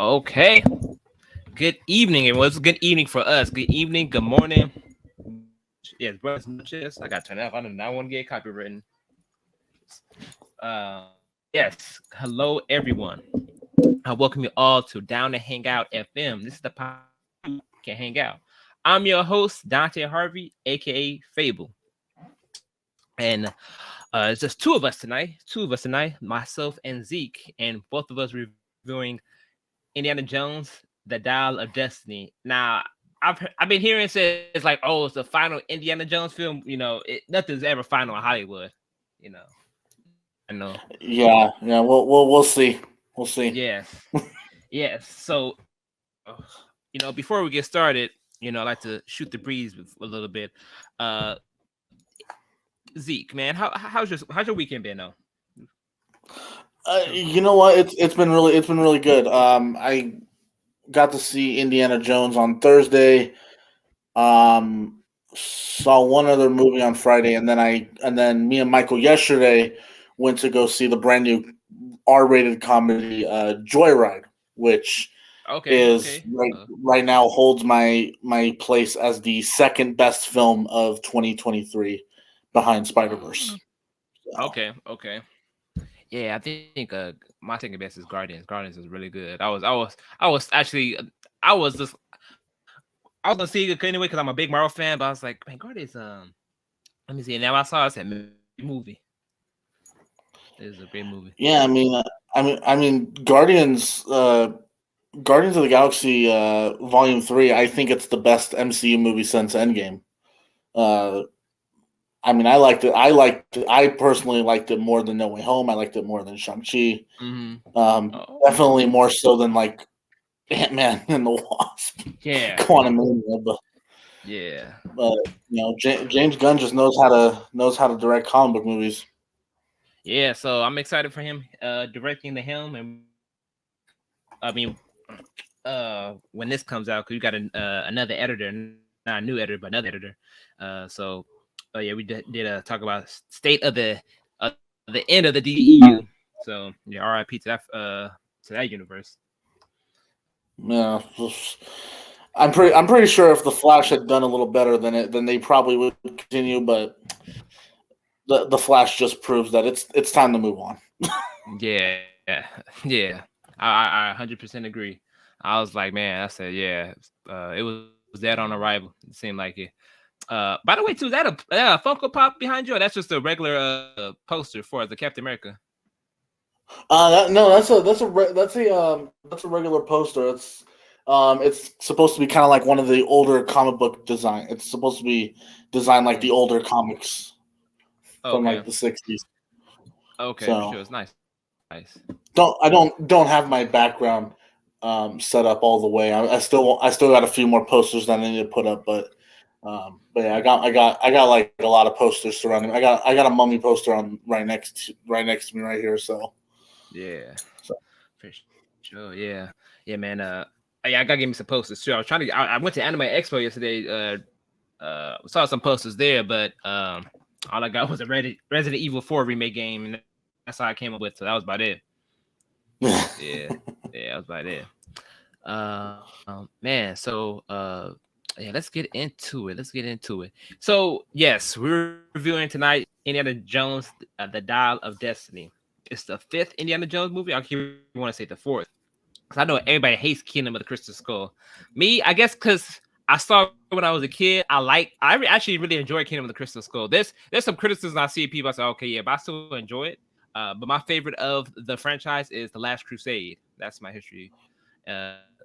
Okay. Good evening, and what's good evening for us? Good evening, good morning. Yes, brothers and noches. I got to turn it off. I do not want to get copywritten. Yes. Hello, everyone. I welcome you all to Down to Hangout FM. This is the podcast you can hang out. I'm your host, Dante Harvey, aka Fable, and it's just two of us tonight. Two of us tonight, myself and Zeke, and both of us reviewing Indiana Jones, The Dial of Destiny. Now, I've been hearing says like, oh, it's the final Indiana Jones film. Nothing's ever final in Hollywood. You know, I know. Yeah. We'll see. We'll see. Yes, yes. So, uh, before we get started, I like to shoot the breeze a little bit. Uh, Zeke, man, how's your weekend been though? You know what? It's been really good. I got to see Indiana Jones on Thursday. Um, saw one other movie on Friday, and then me and Michael yesterday went to go see the brand new R-rated comedy Joyride, which Okay, is okay. right now holds my place as the second best film of 2023 behind Spider Verse. So, Okay, okay. Yeah, I think my second best is Guardians. Guardians is really good. I was actually I was just I was gonna see it anyway because I'm a big Marvel fan, but I was like, man, Guardians. Let me see. Now I saw it, I said, "Man, movie. It is a great movie." yeah, Guardians. Guardians of the Galaxy Volume 3, I think it's the best MCU movie since Endgame. Uh, I liked it. I personally liked it more than No Way Home. I liked it more than Shang-Chi. Mm-hmm. Oh, Definitely more so than like Ant-Man and the Wasp, yeah, Quantumania. yeah, But James Gunn just knows how to direct comic book movies. yeah. So I'm excited for him directing the helm, and I mean, when this comes out, because we got another editor, not a new editor, but another editor. So, yeah, we did talk about state of the end of the DEU. So yeah, RIP to that universe. Yeah, I'm pretty sure if the Flash had done a little better than it, then they probably would continue. But the Flash just proves that it's time to move on. Yeah, yeah. I 100% agree. I was like, man, I said, yeah, it was dead on arrival. It seemed like it. By the way, too, is that a Funko Pop behind you, or that's just a regular poster for the Captain America? No, that's a regular poster. It's supposed to be kind of like one of the older comic book design. It's supposed to be designed like the Mm. older comics from Okay, like the '60s. okay, for So sure. It's nice, nice. don't have my background set up all the way. I still got a few more posters that I need to put up, but yeah, I got like a lot of posters surrounding me. I got a mummy poster on right next to me right here. Yeah, So for sure. Yeah, yeah, man. Yeah, I gotta give me some posters too. I was trying to. I went to Anime Expo yesterday. Saw some posters there, but all I got was a Resident Evil 4 remake game, and that's all I came up with. So that was about it. Yeah, yeah, that was about it. Man, so yeah, let's get into it. Let's get into it. So yes, we're reviewing tonight Indiana Jones, The Dial of Destiny. It's the fifth Indiana Jones movie. I keep want to say the fourth, because I know everybody hates Kingdom of the Crystal Skull. Me, I guess, because I saw it when I was a kid. Actually really enjoy Kingdom of the Crystal Skull. There's some criticism I see people. I say, okay, yeah, but I still enjoy it. But my favorite of the franchise is The Last Crusade. That's my history.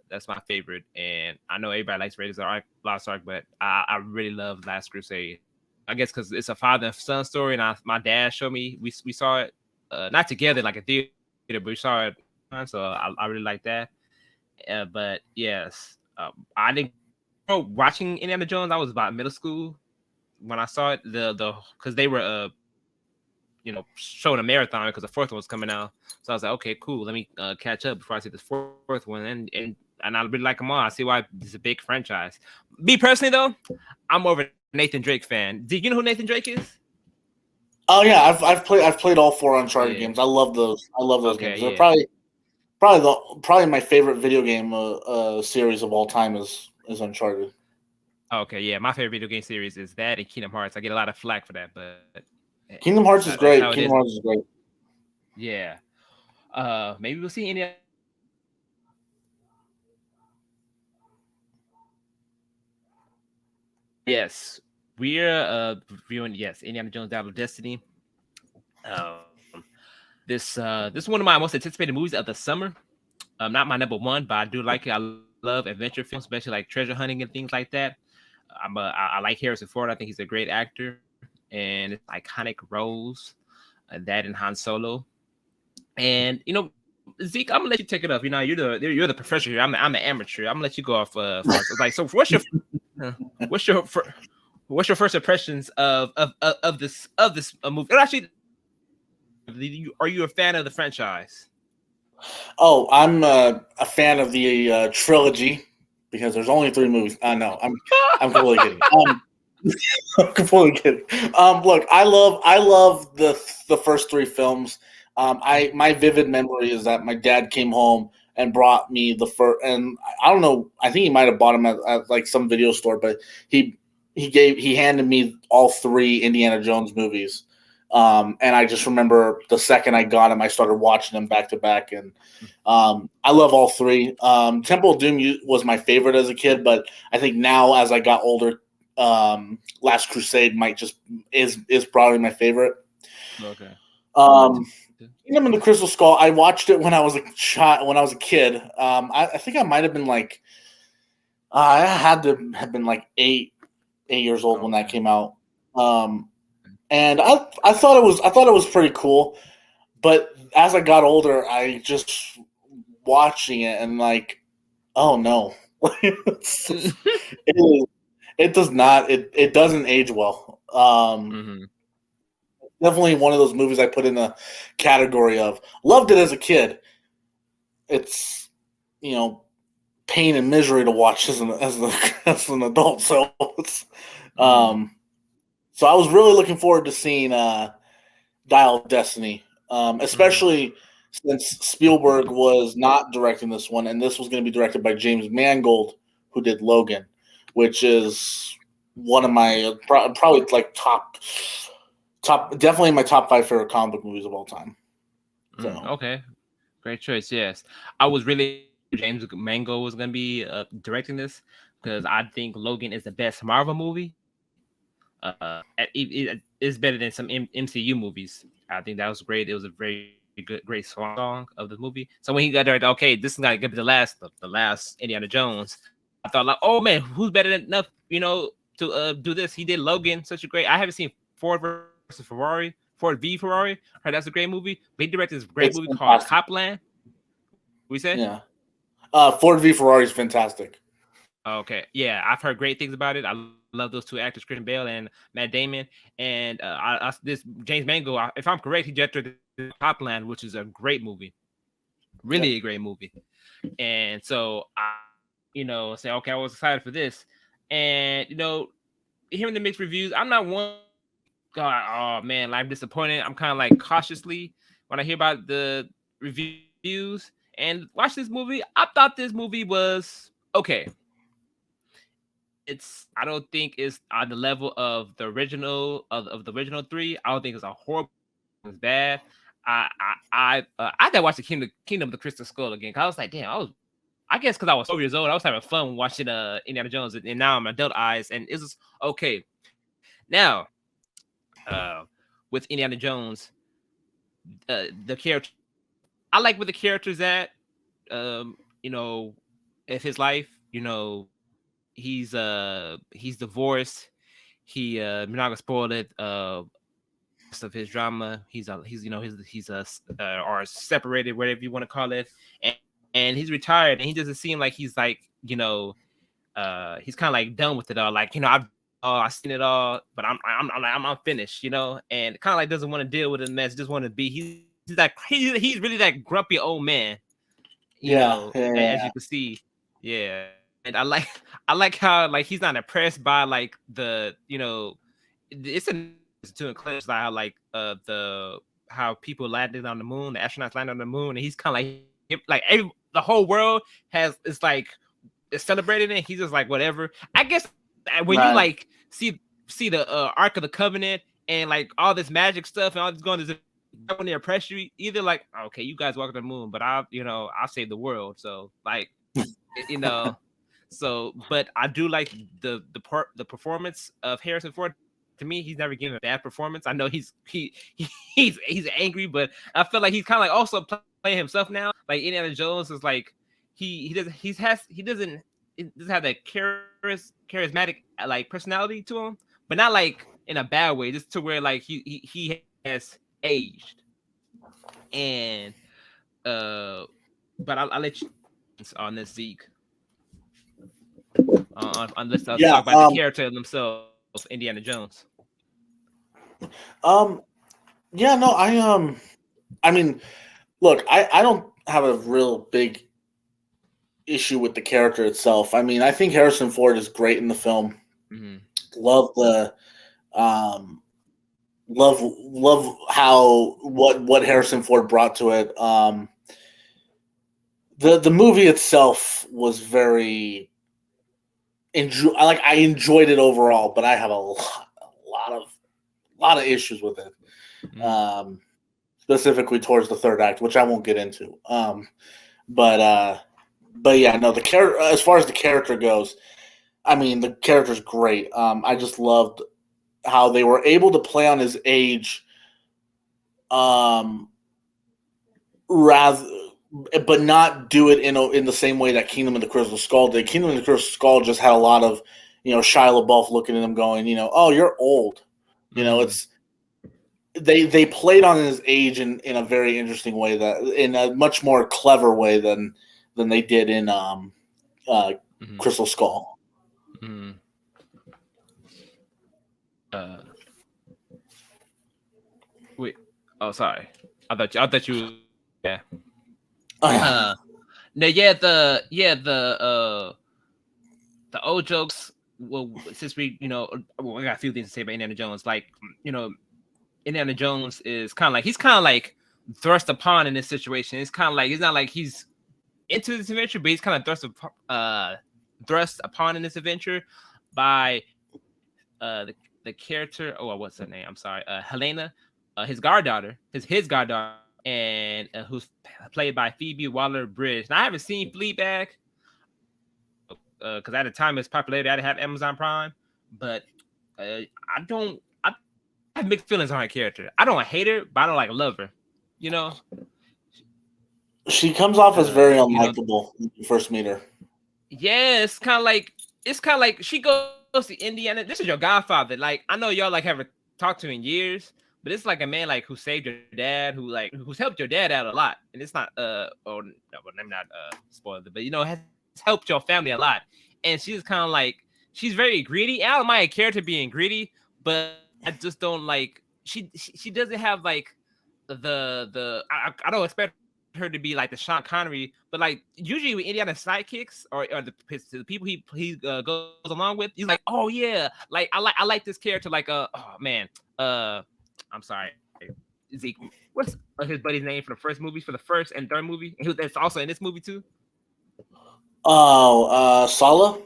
That's my favorite, and I know everybody likes Raiders of the Lost Ark, but I really love Last Crusade. I guess because it's a father and son story, and my dad showed me. We saw it not together like a theater, but we saw it online, so I really like that. But yes, I didn't grow up watching Indiana Jones. I was about middle school when I saw it. The because they were showing a marathon because the fourth one was coming out. So I was like, okay, cool. Let me catch up before I see this fourth one, and I really like them all. I see why it's a big franchise. Me personally, though, I'm more of a Nathan Drake fan. Do you know who Nathan Drake is? oh yeah, I've played all four Uncharted Yeah. games. I love those. I love those Okay. games. They're Yeah. probably Probably my favorite video game series of all time is Uncharted. Okay, yeah, my favorite video game series is that and Kingdom Hearts. I get a lot of flack for that, but Kingdom that's Hearts how is that's how great. it is. Kingdom Hearts is great. Yeah. Maybe we'll see any. Yes, we're reviewing. Yes, Indiana Jones: Dial of Destiny. Um, this is one of my most anticipated movies of the summer. Not my number one, but I do like it. I love adventure films, especially like treasure hunting and things like that. I like Harrison Ford. I think he's a great actor, and it's iconic roles. That and Han Solo. And Zeke, I'm gonna let you take it up. You're the professor here. I'm the amateur. I'm gonna let you go off first. Like, so uh, what's your what's your first impressions of this movie? And actually, are you a fan of the franchise? Oh, I'm a fan of the trilogy because there's only 3 movies. No, I'm completely kidding. I'm completely kidding. Look, I love the first 3 films. My vivid memory is that my dad came home and brought me the first, and I don't know. I think he might have bought them at like some video store, but he he handed me all 3 Indiana Jones movies. And I just remember the second I got them, I started watching them back to back, and I love all 3. Temple of Doom was my favorite as a kid, but I think now as I got older, Last Crusade might just is probably my favorite. Okay. Um, Kingdom of the Crystal Skull. I watched it when I was a child, when I was a kid. I think I might have been like I had to have been like 8 years old when that Okay. came out. Um, and I thought it was pretty cool. But as I got older, I just watching it and like, oh no, it, it does not. It doesn't age well. Hmm. Definitely one of those movies I put in the category of loved it as a kid. It's you know pain and misery to watch as an adult. So Hmm. um, so I was really looking forward to seeing Dial of Destiny, Hmm. especially since Spielberg was not directing this one, and this was going to be directed by James Mangold, who did Logan, which is one of my probably like definitely my top 5 favorite comic book movies of all time. So Okay. Great choice. Yes, I was really James Mango was gonna be directing this because I think Logan is the best Marvel movie. It's better than some MCU movies. I think that was great. It was a very great song of the movie. So when he got there, okay, this is gonna be the last Indiana Jones. I thought like, oh man, who's better than enough, to do this? He did Logan, such a great. I haven't seen Ford versus Ferrari, Ford v Ferrari. Heard that's a great movie. But he directed this great movie it's called fantastic. Copland. We say. Yeah, Ford v Ferrari is fantastic. Okay, yeah, I've heard great things about it. I love those 2 actors, Christian Bale and Matt Damon. And this James Mango, if I'm correct, he directed Copland, which is a great movie, really Yep. a great movie. And so say, okay, I was excited for this, and hearing the mixed reviews, I'm not one. God, oh man, like, I'm disappointed. I'm kind of like cautiously when I hear about the reviews and watch this movie. I thought this movie was okay. I don't think it's on the level of the original of the original 3. I don't think it's a horrible. It's bad. I had to watch the Kingdom of the Crystal Skull again. 'Cause I was like, damn, I guess because I was 12 years old, I was having fun watching Indiana Jones, and now I'm adult eyes, and it's just okay. Now, uh, with Indiana Jones, the character, I like where the character's at. Um, you know, if his life, he's divorced. We're not gonna spoil it. Rest of his drama, he's or separated, whatever you want to call it, and he's retired, and he doesn't seem like he's like he's kind of like done with it all. Like, I've seen it all, but I'm finished, and kind of like doesn't want to deal with the mess, just want to be. He's really that grumpy old man, Yeah, yeah, as you yeah. can see. Yeah. And I like how, like, he's not impressed by, like, it's a to include how, like, the how people landed on the moon, the astronauts landed on the moon, and he's kind of like the whole world it's like is celebrating it. He's just like whatever. I guess when you Right. like see the Ark of the Covenant and like all this magic stuff and all this going to when they oppress you, either like okay, you guys walk on the moon, but I'll save the world. So like you know, so but I do like the performance of Harrison Ford. To me, he's never given a bad performance. I know he's angry, but I feel like he's kind of like also playing himself now. Like Indiana Jones is like he doesn't have that charismatic like personality to him, but not like in a bad way, just to where like he has aged. And but I'll let you on this Zeke. Let's Yeah. talk about the character themselves, Indiana Jones. Um. Yeah. No. I mean, look. I don't have a real big issue with the character itself. I mean, I think Harrison Ford is great in the film. Mm-hmm. Love the um love how what Harrison Ford brought to it. The movie itself was very I enjoyed it overall, but I have a lot of issues with it. Mm-hmm. Specifically towards the third act, which I won't get into. But but yeah, no, the character as far as the character goes, I mean, the character's great. I just loved how they were able to play on his age, um, rather, but not do it in the same way that Kingdom of the Crystal Skull did. Kingdom of the Crystal Skull just had a lot of Shia LaBeouf looking at him, going, oh, you're old. It's they played on his age in a very interesting way, that in a much more clever way than they did in Crystal Skull. Mm-hmm. Uh, wait. Oh, sorry. I thought you. Yeah. No, the old jokes. Well, since we I got a few things to say about Indiana Jones. Like Indiana Jones is he's kind of like thrust upon in this situation. It's kind of like it's not like he's into this adventure, but he's kind of thrust upon in this adventure by the character. Oh, what's her name? I'm sorry, Helena, his goddaughter, his goddaughter, and who's played by Phoebe Waller-Bridge. Now I haven't seen Fleabag because at the time its popularity, I didn't have Amazon Prime, but I have mixed feelings on her character. I don't hate her, but I don't like love her. She comes off as very unlikable when you first meet her. Yeah, it's kind of like she goes to Indiana. This is your godfather. Like I know y'all like haven't talked to in years, but it's like a man like who saved your dad, who's helped your dad out a lot. And it's not let me not spoil it, but has helped your family a lot. And she's kind of like she's very greedy. I don't mind a character being greedy, but I just don't like she doesn't have like I don't expect her to be like the Sean Connery, but like usually with Indiana sidekicks or the people he goes along with, he's like, oh yeah, like I like this character, like oh man, I'm sorry, Zeke, what's his buddy's name for the first movies, for the first and third movie, and that's also in this movie too. Oh, Sala.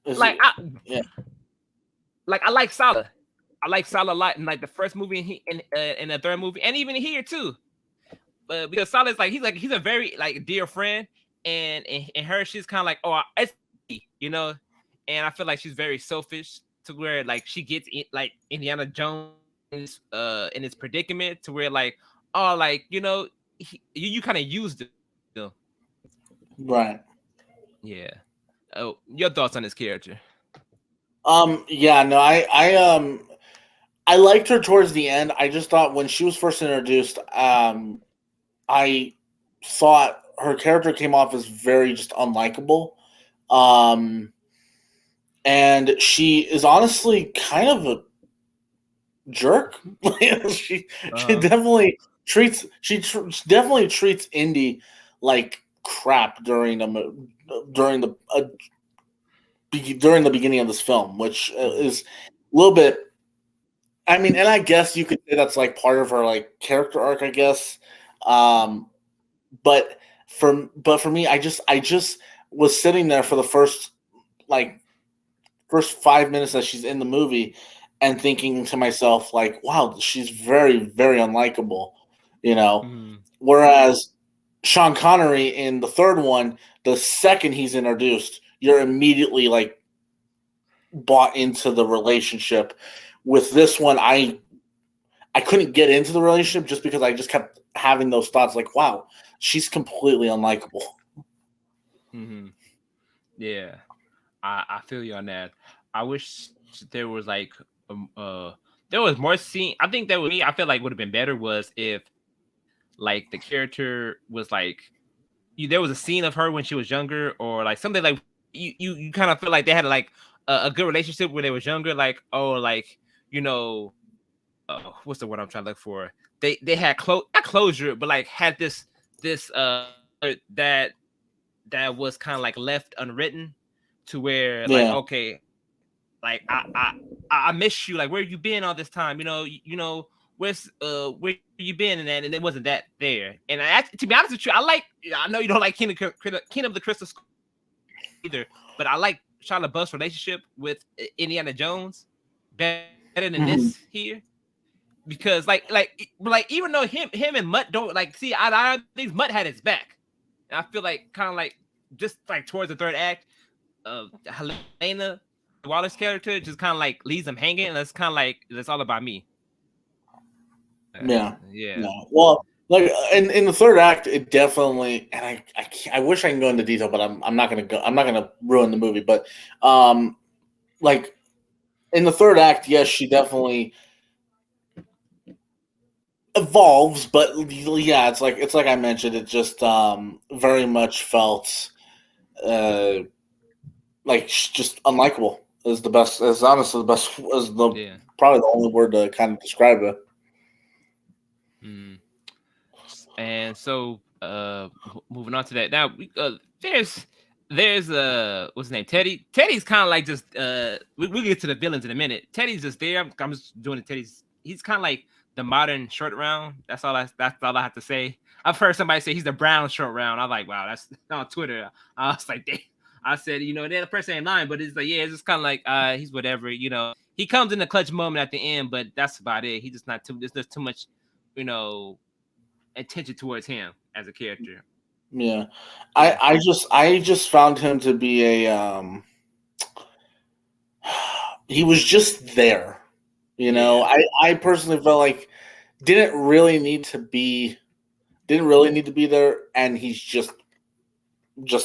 Like yeah, like I like Sala. I like Sala a lot in like the first movie in the third movie, and even here too. Because Salah's like he's a very like dear friend, and her she's kind of like it's and I feel like she's very selfish to where like she gets like Indiana Jones in his predicament to where like you kind of used it. Right. Yeah. Oh, your thoughts on this character? Yeah. No. I liked her towards the end. I just thought when she was first introduced, I thought her character came off as very just unlikable. And she is honestly kind of a jerk. she definitely treats Indy like crap during the beginning of this film, which is a little bit. I mean, and I guess you could say that's like part of her like character arc, I guess. but for me, I just was sitting there for the like first 5 minutes that she's in the movie and thinking to myself like, wow, she's very very unlikable, you know. Mhm. Whereas Sean Connery in the third one, the second he's introduced, you're immediately like bought into the relationship. With this one, I couldn't get into the relationship just because I just kept having those thoughts like, wow, she's completely unlikable. Mhm. Yeah. I feel you on that. I wish there was like there was more scene. I think that would me. I feel like would have been better was if like the character was like there was a scene of her when she was younger, or like something like you kind of feel like they had like a good relationship when they was younger. Like oh like you know what's the word I'm trying to look for? They had not closure, but like had this that was kind of like left unwritten to where like Yeah, okay like I miss you. Like where you been all this time? Where you been and it wasn't that there. And to be honest with you, I know you don't like Kingdom of the Crystal Skull either, but I like Shia LaBeouf's relationship with Indiana Jones better than this hmm, here because like even though him and Mutt don't like see I think Mutt had his back. And I feel like kind of like just like towards the third act, Helena Waller's character just kind of like leaves him hanging, and it's kind of like it's all about me. yeah, Yeah. yeah. Well, like in the third act, it definitely, and I wish I can go into detail, but I'm not gonna go. I'm not gonna ruin the movie, but um, like in the third act, yes, she definitely evolves, but yeah, it's like I mentioned, it just very much felt uh like just unlikable is the best, is honestly the best, is the Yeah. probably the only word to kind of describe it. Mm. And so, moving on to that. Now, there's what's his name? Teddy. Teddy's kind of like just we'll get to the villains in a minute. Teddy's just there. I'm just doing the Teddy's. He's kind of like the modern short round. That's all I have to say. I've heard somebody say he's the brown short round. I'm like, wow, that's on Twitter. I was like, damn. I said, the person ain't lying, but it's like, yeah, it's just kind of like, he's whatever, He comes in the clutch moment at the end, but that's about it. He just not too. There's just too much, you know, attention towards him as a character. Yeah, I Yeah. I just I just found him to be a he was just there. Yeah. I personally felt like didn't really need to be didn't really need to be there, and he's just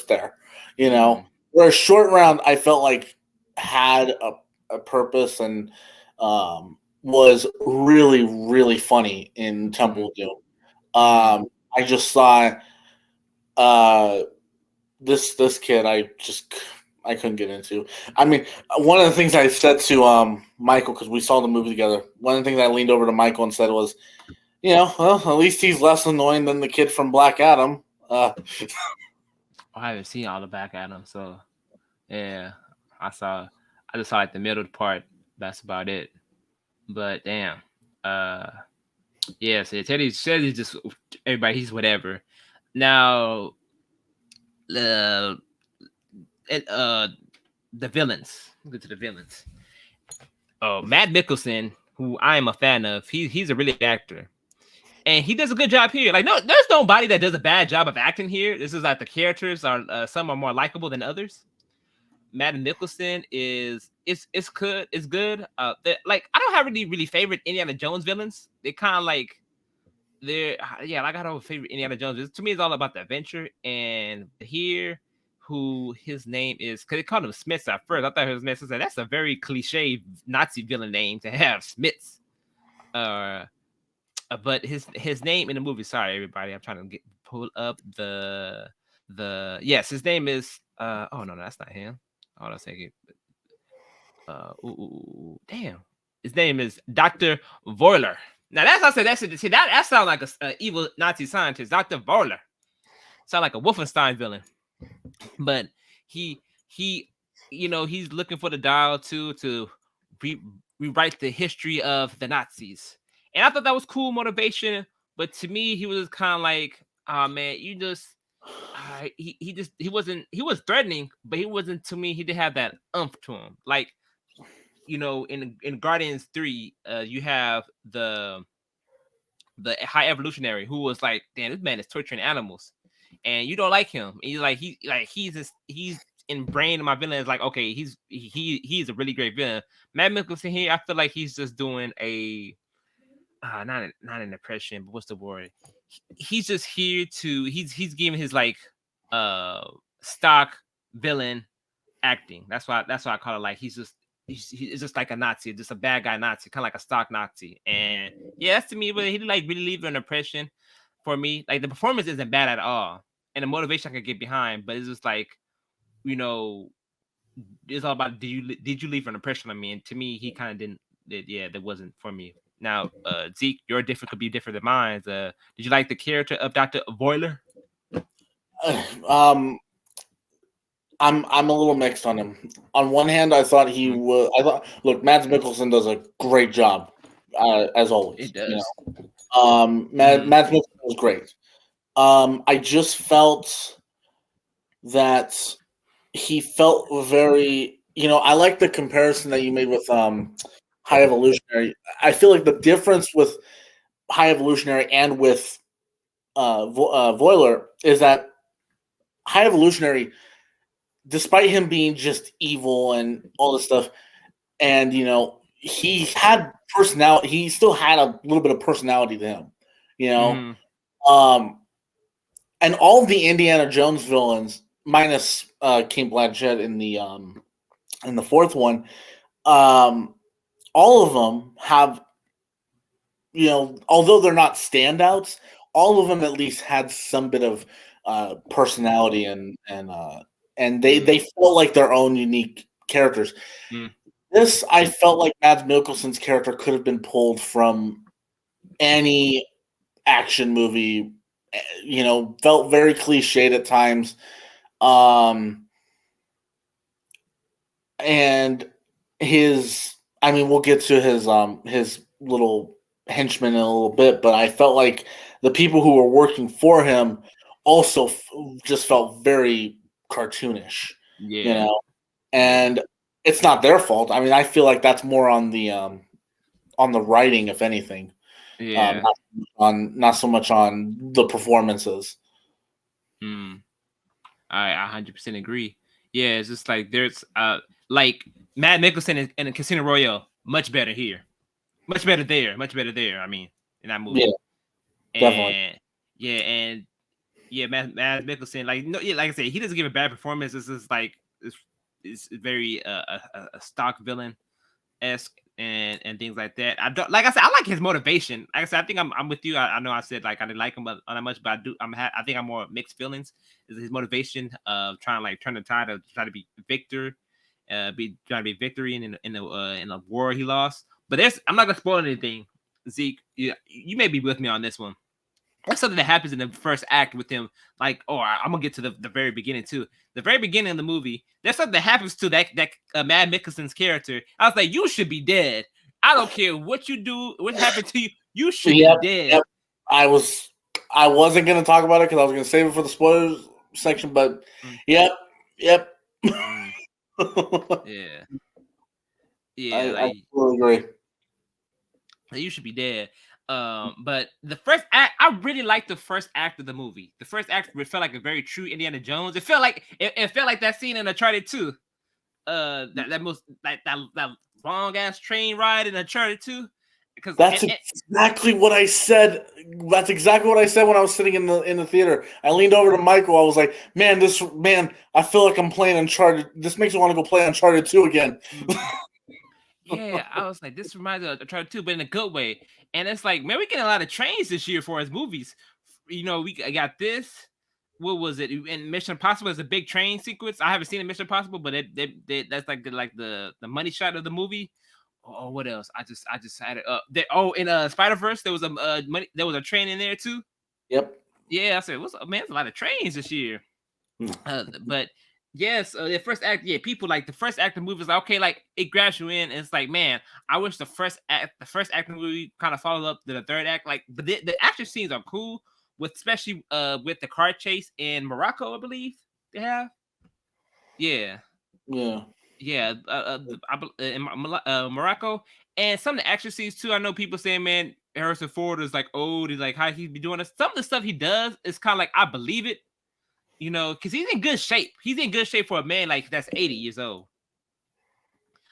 there. Mm-hmm. Whereas short round, I felt like had a purpose and was really really funny in Mm-hmm. Temple of Doom. Mm-hmm. I just saw uh, this kid. I couldn't get into. I mean, one of the things I said to Michael, because we saw the movie together. One of the things I leaned over to Michael and said was, well, at least he's less annoying than the kid from Black Adam. I haven't seen all the back at him, so yeah. I saw. I just saw like the middle part. That's about it. But damn. Uh. Yeah. So Teddy's just everybody. He's whatever. Now. Uh. It, the villains. Get to the villains. Oh, Matt Mickelson, who I am a fan of. He's a really good actor. And he does a good job here. Like, no, there's nobody that does a bad job of acting here. This is like the characters are some are more likable than others. Matt Nicholson it's good. It's good. Like I don't have really favorite Indiana Jones villains. They kind of like they're yeah. Like I don't favorite Indiana Jones. To me, it's all about the adventure. And here, who his name is, because they called him Smiths at first. I thought it was Smiths. I said that's a very cliche Nazi villain name to have, Smiths. Uh, but his name in the movie. Sorry, everybody. I'm trying to pull up the yes. His name is oh no, that's not him. Hold on a second. Damn. His name is Dr. Voiler. Now that's I said that's it. See that sounds like a evil Nazi scientist, Dr. Voiler. Sound like a Wolfenstein villain. But he he's looking for the dial to re- rewrite the history of the Nazis. And I thought that was cool motivation, but to me he was kind of like Man, you just he was threatening, but he wasn't to me. He didn't have that umph to him. Like in Guardians 3, you have the high evolutionary who was like, damn, this man is torturing animals, and you don't like him. And he's ingrained in my villain is like, okay, he's a really great villain. Matt Mickelson here, I feel like he's just doing a not an impression, but what's the word? He's just here to he's giving his like stock villain acting. That's why I call it like he's just like a Nazi, just a bad guy Nazi, kind of like a stock Nazi. And yeah, that's to me, but he like really leave an impression for me. Like the performance isn't bad at all, and the motivation I could get behind, but it's just like you know, it's all about did you leave an impression on me? And to me, he kind of didn't. Yeah, that wasn't for me. Now, Zeke, your different could be different than mine. Did you like the character of Dr. Voiler? Um, I'm a little mixed on him. On one hand, I thought he was. I thought, look, Mads Mikkelsen does a great job, as always. It does. Mads Mikkelsen was great. I just felt that he felt very. I like the comparison that you made with High Evolutionary. I feel like the difference with High Evolutionary and with Voiler is that High Evolutionary, despite him being just evil and all this stuff, and he had personality. He still had a little bit of personality to him, and all the Indiana Jones villains, minus King Blanchett in the fourth one, all of them have, although they're not standouts, all of them at least had some bit of personality and they felt like their own unique characters. This, I felt like Mads Mikkelsen's character could have been pulled from any action movie. Felt very cliched at times, and we'll get to his little henchman in a little bit, but I felt like the people who were working for him also just felt very cartoonish, and it's not their fault. I mean, I feel like that's more on the writing, if anything. Not so much on the performances. I 100% agree. Yeah, it's just like there's like Matt Mikkelsen in Casino Royale, much better here, much better there. I mean, in that movie, Definitely. Matt Mikkelsen, like I said, he doesn't give a bad performance. This is like it's very a stock villain esque and things like that. I don't, like I said, I like his motivation. Like I said, I think I'm with you. I know I said like I didn't like him that much, but I think I'm more mixed feelings. Is his motivation of trying to like turn the tide to try to be victory in a war he lost. But I'm not gonna spoil anything. Zeke, you may be with me on this one. That's something that happens in the first act with him. Like, I'm gonna get to the very beginning too. The very beginning of the movie, there's something that happens to that Matt Mikkelsen's character. I was like, you should be dead. I don't care what you do, what happened to you. You should be dead. Yep. I wasn't gonna talk about it because I was gonna save it for the spoilers section, but yep. Yeah. I totally agree. You should be dead. But the first act, I really liked the first act of the movie. The first act felt like a very true Indiana Jones. It felt like that scene in Uncharted 2. That long ass train ride in Uncharted 2. Because that's exactly what I said. That's exactly what I said when I was sitting in the theater. I leaned over to Michael. I was like, man, I feel like I'm playing Uncharted. This makes me want to go play Uncharted 2 again. Yeah, I was like, this reminds me of Uncharted 2, but in a good way. And it's like, man, we get a lot of trains this year for his movies. We got this. What was it? And Mission Impossible is a big train sequence. I haven't seen a Mission Impossible, but that's like the money shot of the movie. Oh, what else? I just had it up. In Spider-Verse, there was a train in there too. Yep. Yeah, I said, there's a lot of trains this year. But yes, the first act, people like the first act of the movie is like, okay, like it grabs you in, and it's like, man, I wish the first act of the movie kind of followed up to the third act. Like, but the action scenes are cool with especially with the car chase in Morocco, I believe they have. Yeah, Yeah. yeah, in Morocco, and some of the action scenes too. I know people saying, man, Harrison Ford is like old. He's like how he be doing this. Some of the stuff he does is kind of like I believe it, because he's in good shape. He's in good shape for a man like that's 80 years old.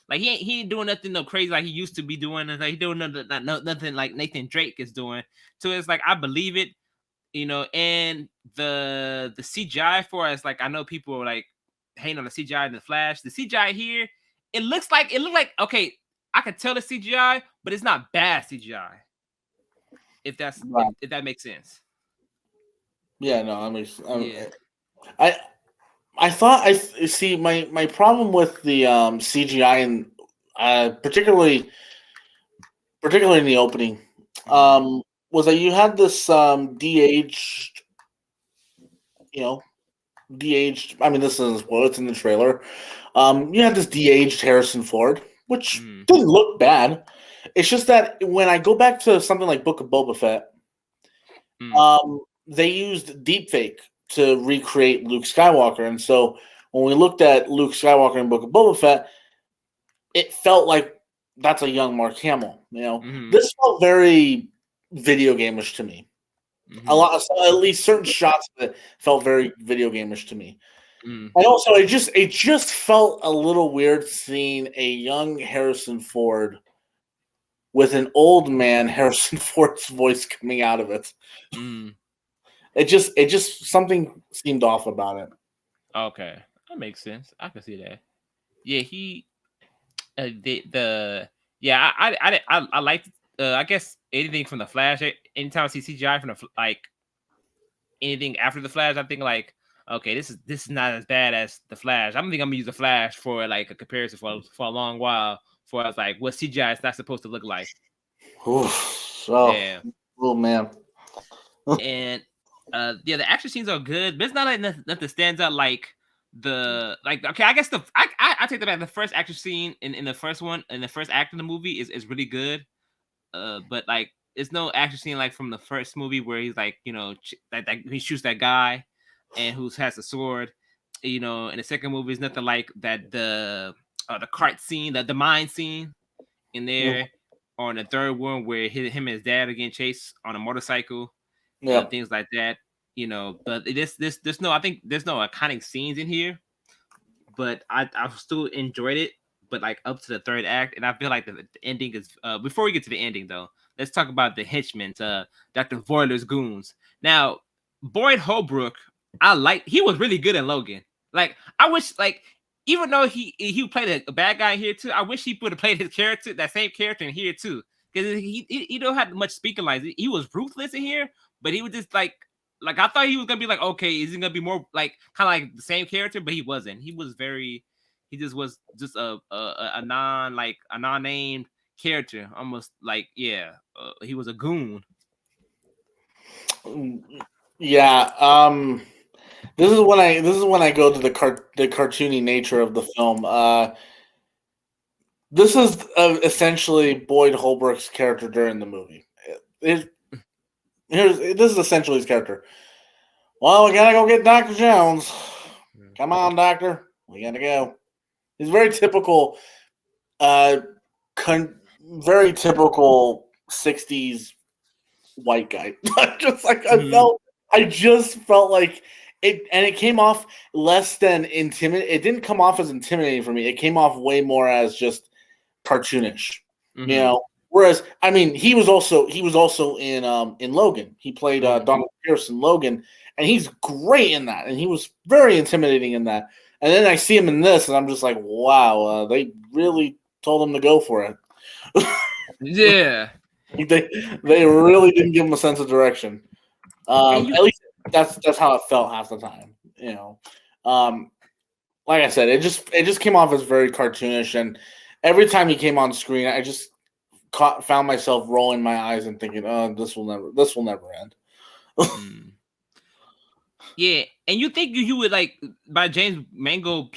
Like he ain't doing nothing no crazy like he used to be doing. And like he doing nothing like Nathan Drake is doing. So it's like I believe it, and the CGI for us, like I know people are like hating on the CGI in the Flash. The CGI here, it looked like okay, I could tell the CGI, but it's not bad CGI. If that's Right. if that makes sense. Yeah. No, I mean, Yeah. I I thought I see my problem with the CGI and particularly in the opening Mm-hmm. was that you had this de-aged, you know, de-aged. I mean, this is well, it's in the trailer. You had this de-aged Harrison Ford, which Mm-hmm. didn't look bad. It's just that when I go back to something like Book of Boba Fett, they used deepfake to recreate Luke Skywalker, and so when we looked at Luke Skywalker in Book of Boba Fett, it felt like that's a young Mark Hamill. Mm-hmm. This felt very video gameish to me. A Mm-hmm. lot, at least certain shots of it felt very video gameish to me. Mm-hmm. And also, it just felt a little weird seeing a young Harrison Ford with an old man Harrison Ford's voice coming out of it. Mm-hmm. It just something seemed off about it. Okay, that makes sense. I can see that. Yeah, he the yeah, I like I guess anything from the Flash. Anytime I see CGI from like anything after the Flash, I think like okay, this is not as bad as the Flash. I'm gonna use the Flash for like a comparison for a long while. For us like what CGI is not supposed to look like. Oof. Oh, Yeah, oh man. and yeah, the action scenes are good, but it's not like nothing stands out like the like. Okay, I guess I take that back. The first action scene in the first one in the first act of the movie is really good. But like it's no action scene like from the first movie where he's like that he shoots that guy and who has a sword. In the second movie is nothing like that. The cart scene, the mine scene in there, or in the third one where him and his dad are getting chased on a motorcycle, Yep. things like that. But there's no I think there's no iconic scenes in here, but I still enjoyed it. But like up to the third act, and I feel like the ending is. Before we get to the ending, though, let's talk about the henchmen, Dr. Voiler's goons. Now, Boyd Holbrook, he was really good in Logan. Like I wish, like even though he played a bad guy here too, I wish he would have played his character, that same character in here too, because he don't have much speaking lines. He was ruthless in here, but he was just like I thought he was gonna be like, okay, is he gonna be more like kind of like the same character? But he wasn't. He just was just a non-named character, almost like yeah. He was a goon. Yeah. This is when I go to the cartoony nature of the film. This is essentially Boyd Holbrook's character during the movie. It, this is essentially his character. Well, we gotta go get Dr. Jones. Come on, Doctor. We gotta go. He's very typical, uh, very typical '60s white guy. just like Mm-hmm. I just felt like it, and it came off less than intimidating. It didn't come off as intimidating for me. It came off way more as just cartoonish, you Mm-hmm. know. Whereas, I mean, he was also in Logan. He played Mm-hmm. Donald Pierce in Logan, and he's great in that. And he was very intimidating in that. And then I see him in this, and I'm just like, wow, they really told him to go for it. Yeah, they really didn't give him a sense of direction. and you At least that's how it felt half the time. Um, like I said, it just came off as very cartoonish, and every time he came on screen, I just found myself rolling my eyes and thinking, "Oh, this will never end." mm. Yeah, and you think you would like by James Mango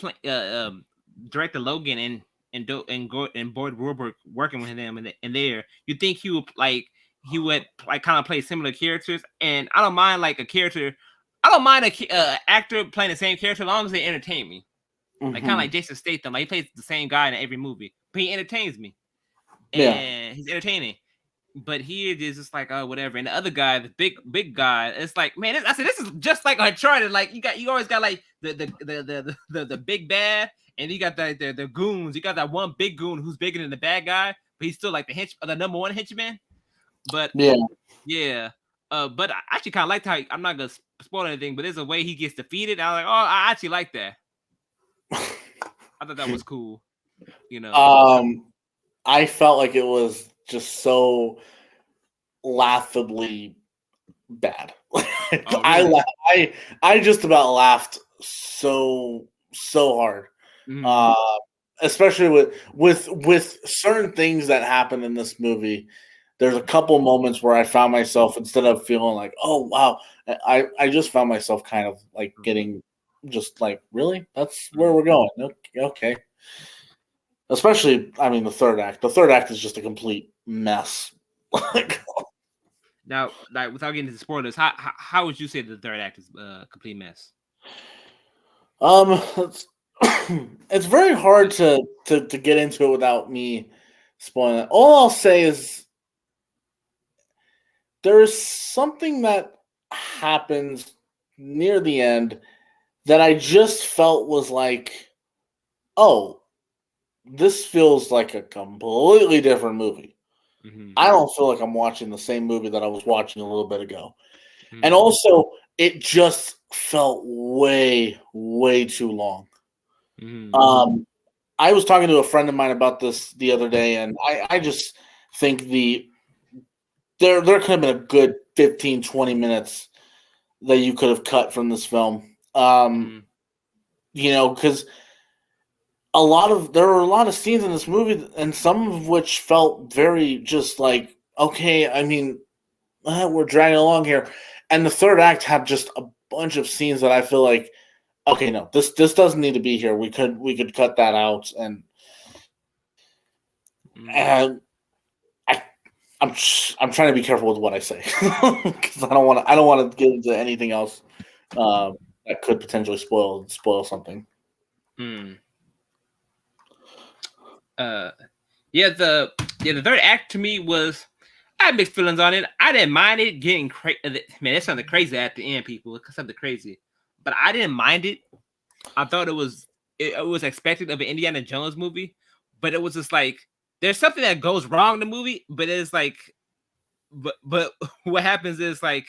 direct the Logan and Boyd Warburg working with him and there, you think he would like he would like kind of play similar characters, and I don't mind like a character. I don't mind a actor playing the same character as long as they entertain me. Like kind of like Jason Statham, like he plays the same guy in every movie, but he entertains me, and he's entertaining. But here it is just like whatever. And the other guy, the big guy, it's like man, I said this is just like Uncharted. Like you always got like the big bad, and you got the goons. You got that one big goon who's bigger than the bad guy, but he's still like the number one henchman. But yeah. But I actually kind of liked how I'm not gonna spoil anything, but there's a way he gets defeated. I was like, oh, I actually like that. I thought that was cool. You know. I felt like it was just so laughably bad. Really? I just about laughed so hard. Especially with certain things that happen in this movie. There's a couple moments where I found myself, instead of feeling like, oh wow, I just found myself kind of like getting just like, really? That's where we're going. Okay. Especially, I mean, the third act. The third act is just a complete mess. Now, like without getting into spoilers, how would you say the third act is a complete mess? It's very hard to get into it without me spoiling it. All I'll say is there is something that happens near the end that I just felt was like, oh, this feels like a completely different movie. I don't feel like I'm watching the same movie that I was watching a little bit ago. And also, it just felt way too long. I was talking to a friend of mine about this the other day, and I just think there could have been a good 15, 20 minutes that you could have cut from this film. You know, because there were a lot of scenes in this movie, and some of which felt very just like, okay, I mean, we're dragging along here. And the third act had just a bunch of scenes that I feel like, okay, no, this doesn't need to be here. We could cut that out, and I'm trying to be careful with what I say because I don't want to get into anything else that could potentially spoil something. The third act to me was, I had mixed feelings on it. I didn't mind it getting crazy. Man, it's something crazy at the end, people. It's something crazy, but I didn't mind it. I thought it was expected of an Indiana Jones movie, but it was just like there's something that goes wrong in the movie, but it's like, but what happens is like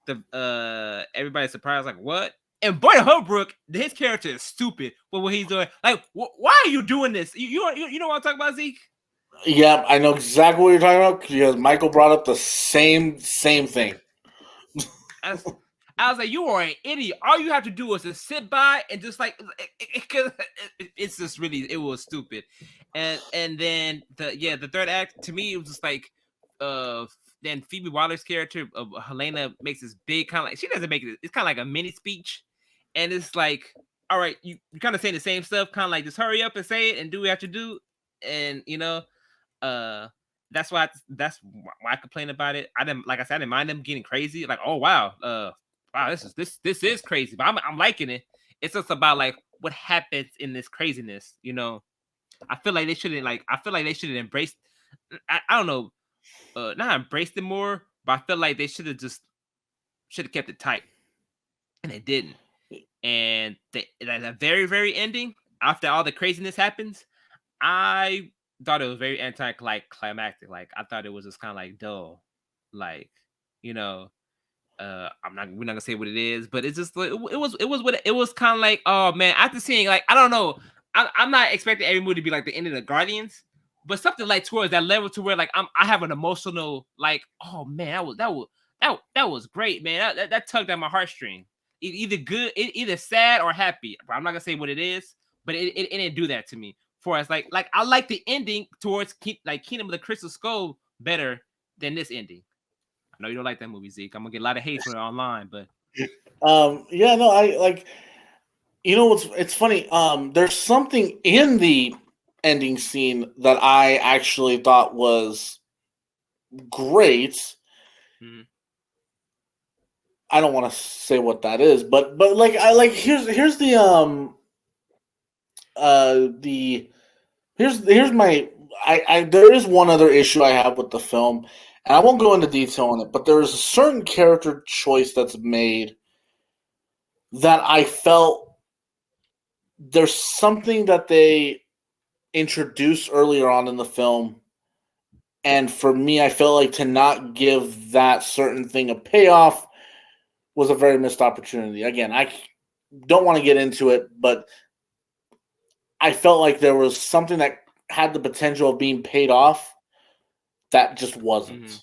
the everybody's surprised, like what? And Boyd Holbrook, his character is stupid for what he's doing. Like, why are you doing this? You know what I'm talking about, Zeke? Yeah, I know exactly what you're talking about because Michael brought up the same thing. I was like, you are an idiot. All you have to do is just sit by and just like, it's just really, it was stupid. And then the third act to me, it was just like, then Phoebe Waller's character of Helena makes this big kind of like, she doesn't make it. It's kind of like a mini speech, and it's like, all right, you kind of saying the same stuff, kind of like just hurry up and say it and do what you have to do, and you know, that's why I complain about it. I didn't mind them getting crazy. Like, oh wow, this is crazy, but I'm liking it. It's just about like what happens in this craziness, you know. I feel like they shouldn't embrace. I don't know. Not embraced it more, but I feel like they should have kept it tight, and they didn't. And at the very, very ending, after all the craziness happens, I thought it was very anticlimactic. Like I thought it was just kind of like dull, like you know. We're not gonna say what it is, but it's just like it was kind of like, oh man, after seeing like I don't know, I'm not expecting every movie to be like the end of the Guardians. But something like towards that level to where like I have an emotional like, oh man, that was great, man. That tugged at my heartstring. Either sad or happy. I'm not gonna say what it is, but it didn't do that to me. For us, like I like the ending towards Kingdom of the Crystal Skull better than this ending. I know you don't like that movie, Zeke. I'm gonna get a lot of hate for it online, but yeah, no, I like. You know it's funny. There's something in the ending scene that I actually thought was great, Mm-hmm. I don't want to say what that is, but like I like here's the here's my I there is one other issue I have with the film, and I won't go into detail on it, but there is a certain character choice that's made that I felt there's something that they introduced earlier on in the film, and for me, I felt like to not give that certain thing a payoff was a very missed opportunity. Again, I don't want to get into it, but I felt like there was something that had the potential of being paid off that just wasn't. Mm-hmm.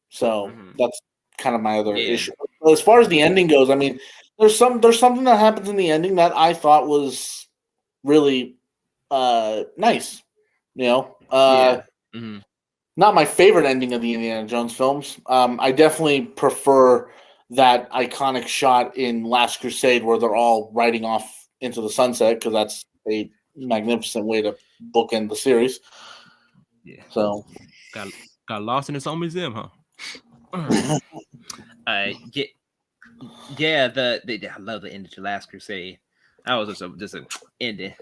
So Mm-hmm. that's kind of my other Yeah. issue. But as far as the ending goes, I mean, there's something that happens in the ending that I thought was really nice. You know, Yeah. Mm-hmm. not my favorite ending of the Indiana Jones films. I definitely prefer that iconic shot in Last Crusade where they're all riding off into the sunset because that's a magnificent way to bookend the series. Yeah. So, Got got lost in its own museum, huh? Yeah, yeah. I love the end of the Last Crusade. That was just a ending.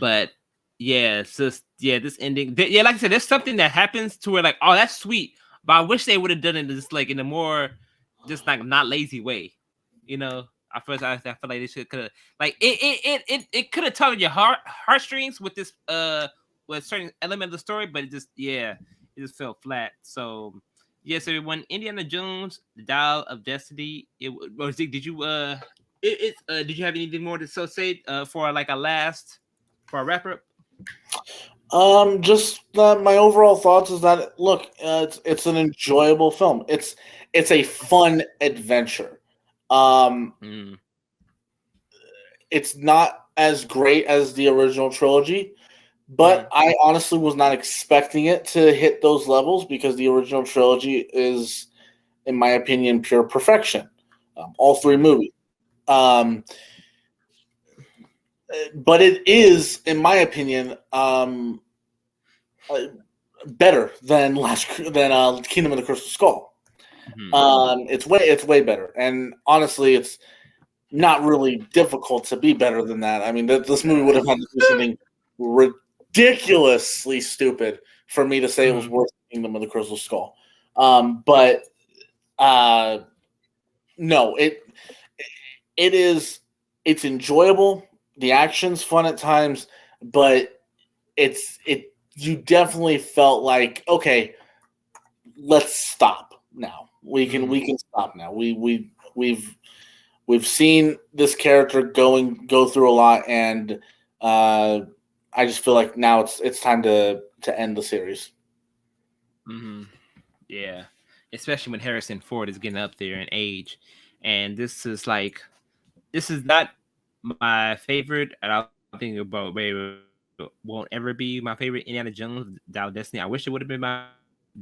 But yeah, it's just this ending. Yeah, like I said, there's something that happens to where like, oh, that's sweet, but I wish they would have done it just like in a more, just like not lazy way. You know, at first I feel like they should could have like it could have tugged your heartstrings with this with a certain element of the story, but it just fell flat. So yeah, so when Indiana Jones, the Dial of Destiny, did you did you have anything more to say for like a last for a wrap up? just my overall thoughts is that look, it's an enjoyable film. It's a fun adventure. Um, Mm, it's not as great as the original trilogy, mm-hmm, but I honestly was not expecting it to hit those levels because the original trilogy is, in my opinion, pure perfection. All three mm-hmm, movies. Um, but it is, in my opinion, uh, better than Kingdom of the Crystal Skull. mm-hmm. It's way better, and honestly, it's not really difficult to be better than that. I mean, this movie would have had to do something ridiculously stupid for me to say it was Mm-hmm. worth Kingdom of the Crystal Skull. But uh, no, it is it's enjoyable. The action's fun at times, but it you definitely felt like okay, let's stop now. Mm-hmm. We can stop now. We've seen this character go through a lot, and uh, I just feel like now it's time to end the series. Mm-hmm. Yeah, especially when Harrison Ford is getting up there in age, and this is not my favorite, and I don't think about won't ever be my favorite Indiana Jones Dial of Destiny. I wish it would have been my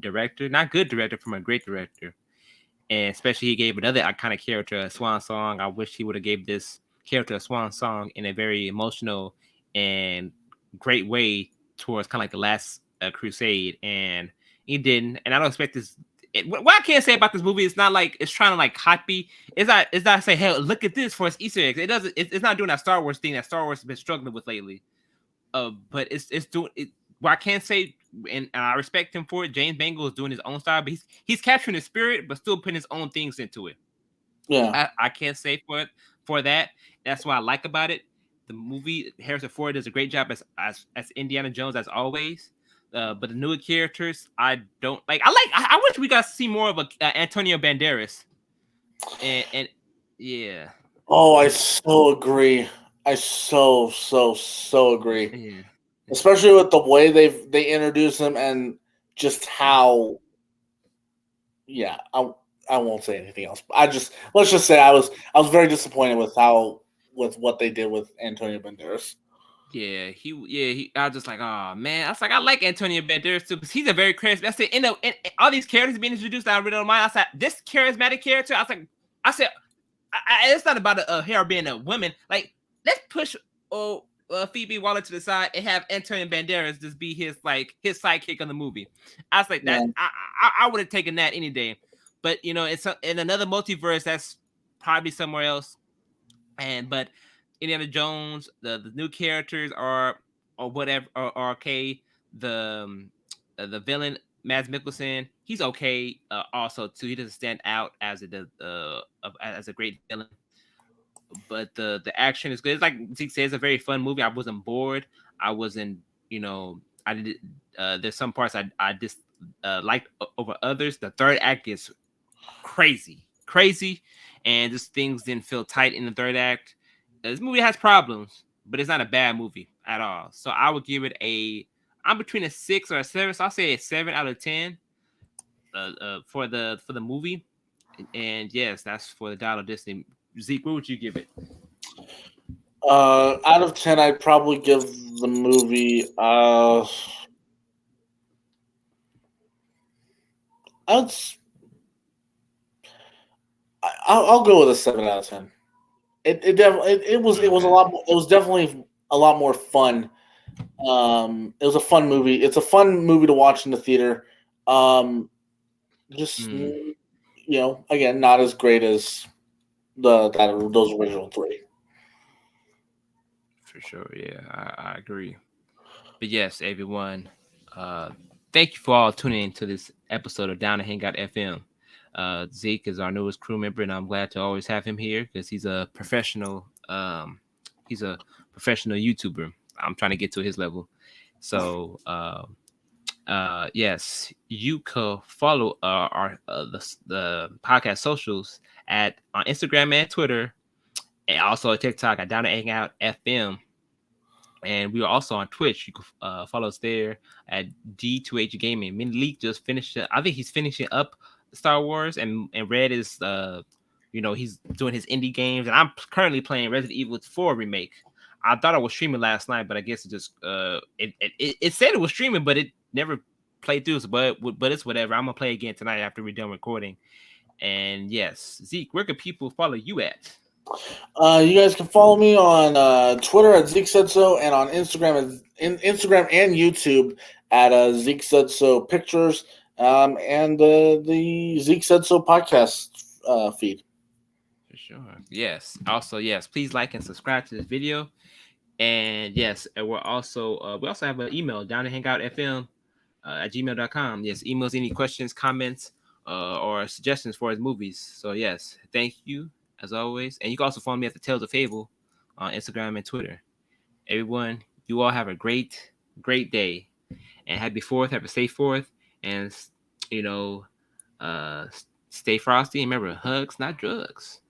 director, not good director, from a great director. And especially he gave another iconic character a swan song. I wish he would have gave this character a swan song in a very emotional and great way towards kind of like the last crusade, and he didn't. And I don't expect this. What I can't say about this movie, it's not like it's trying to like copy. It's not say, hey, look at this for its Easter eggs. It doesn't. It's not doing that Star Wars thing that Star Wars has been struggling with lately. But it's doing it. Well, I can't say, and I respect him for it. James Mangold is doing his own style, but he's capturing the spirit, but still putting his own things into it. Yeah, I can't say for that. That's what I like about it. The movie Harrison Ford does a great job as Indiana Jones as always. But the newer characters, I don't like. I wish we got to see more of a Antonio Banderas. And yeah, oh, I so agree. I so agree. yeah, Especially with the way they introduce him and just how yeah, I won't say anything else. I just let's just say I was very disappointed with how with what they did with Antonio Banderas. I was just like, oh man, I was like, I like Antonio Banderas too, because he's a very charismatic. I said, in all these characters being introduced, that I really don't mind. I said, this charismatic character, I said, it's not about her being a woman. Like, let's push Phoebe Waller to the side and have Antonio Banderas just be his sidekick on the movie. I was like Yeah, that. I would have taken that any day. but it's in another multiverse that's probably somewhere else. But Indiana Jones, the new characters are or whatever are okay. The villain Mads Mikkelsen, he's okay also too. He doesn't stand out as as a great villain, but the action is good. It's like Zeke says, it's a very fun movie. I wasn't bored. I wasn't, I did. There's some parts I just liked over others. The third act is crazy, and just things didn't feel tight in the third act. This movie has problems, but it's not a bad movie at all. So I would give it I'm between a 6 or a 7. So I'll say a 7 out of 10 for the movie. And yes, that's for the Dial of Destiny. Zeke, what would you give it? Out of 10, I'd probably give the movie. I'd, s- I'll go with a 7 out of 10. It was a Okay. lot. It was definitely a lot more fun. It was a fun movie. It's a fun movie to watch in the theater. Just Mm, again, not as great as those original three. for sure. Yeah, I agree. But yes, everyone, uh, thank you for all tuning in to this episode of Down to Hangout FM. Zeke is our newest crew member, and I'm glad to always have him here because he's a professional. He's a professional YouTuber. I'm trying to get to his level. So, yes, you can follow our the podcast socials at on Instagram and Twitter, and also TikTok at Down to Hangout FM. And we are also on Twitch. You can follow us there at D2H Gaming. Leak just finished. I think he's finishing up Star Wars, and Red is he's doing his indie games, and I'm currently playing Resident Evil 4 remake. I thought I was streaming last night, but I guess it just it said it was streaming, but it never played through. So, but it's whatever. I'm gonna play again tonight after we're done recording. And yes, Zeke, where can people follow you at? You guys can follow me on Twitter at Zeke Said So, and on Instagram and YouTube at Zeke Said So Pictures, and the Zeke Said So podcast feed. For sure. Yes. Also, yes, please like and subscribe to this video. And yes, and we also have an email down to hangoutfm at gmail.com. Yes, emails any questions, comments, or suggestions for his movies. So yes, thank you as always. And you can also follow me at the Tales of Fable on Instagram and Twitter. Everyone, you all have a great day. And happy fourth, have a safe fourth, and you know, uh stay frosty and remember hugs, not drugs.